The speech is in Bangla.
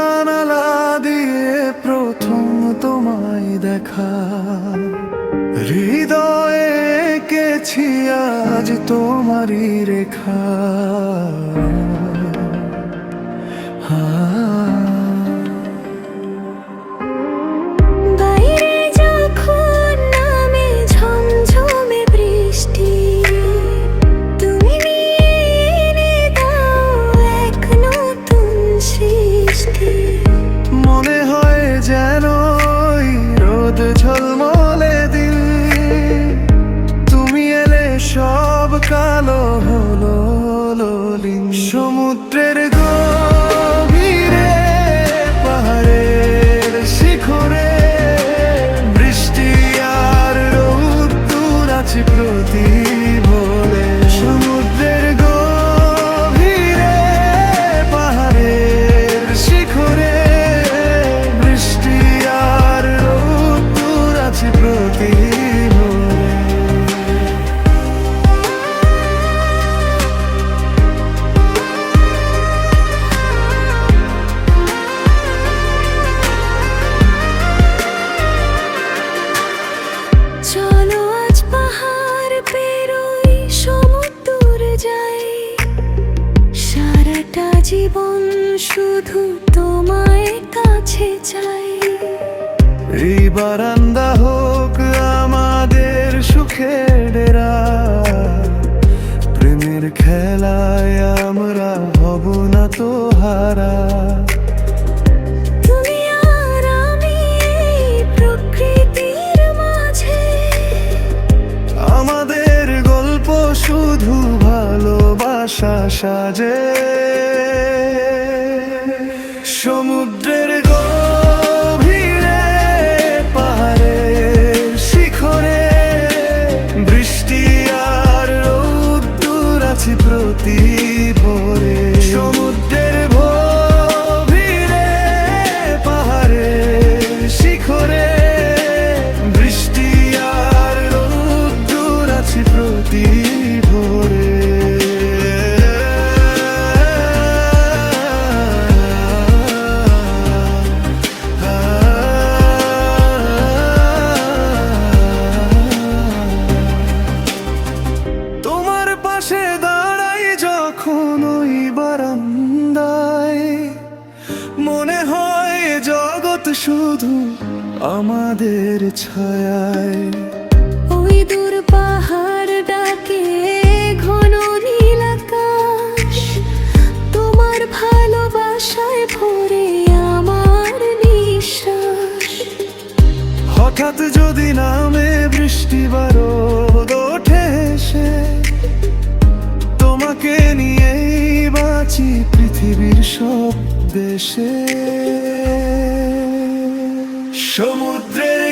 জানালা দিয়ে প্রথম তোমায় দেখা, হৃদয়ে এঁকেছি আজ তোমারই রেখা। বাইরে যখন নামে ঝমঝমে বৃষ্টি, তুমি নিয়ে এনে দাও এক নতুন সৃষ্টি। মনে হয় যেন ওই রোদ ঝলমলে দিল, তুমি এলে সব কালো হলো ললিন। সমুদ্রের গভীরে পাহাড়ের শিখরে বৃষ্টি আর রোদ্দুর আছে প্রতি ভোরে। সমুদ্রের গভীরে পাহাড়ের শিখরে বৃষ্টি আর রোদ্দুর আছে প্রতি ভোরে। চলো আজ পাহাড় পেরোই সমুদ্র যাই, সারাটা জীবন শুধু তোমায় কাছে চাই। এই বারান্দা হোক আমাদের সুখের ডেরা, প্রেমের খেলায় আমরা হব না তো হারা। তুমি আর আমি এই প্রকৃতির মাঝে, আমাদের গল্প শুধু ভালোবাসা সাজে। সমুদ্রের গভীরে পাহাড়ের শিখরে বৃষ্টি আর রোদ্দুর আছে প্রতি ভোরে। সমুদ্রের গভীরে পাহাড়ের শিখরে বৃষ্টি আর রোদ্দুর আছে প্রতি ভোরে। তোমার পাশে দাঁড়াই যখন ওই বারান্দায়, মনে হয় জগৎ শুধু আমাদের ছায়ায়। ওই দূর পাহাড় ডাকে ঘন নীল আকাশ, তোমার ভালোবাসায় ভরে আমার নিঃশ্বাস। হঠাৎ যদি নামে বৃষ্টি বা রোদ ওঠে এসে, তোমাকে নিয়েই বাঁচি পৃথিবীর সব দেশে। সমুদ্রের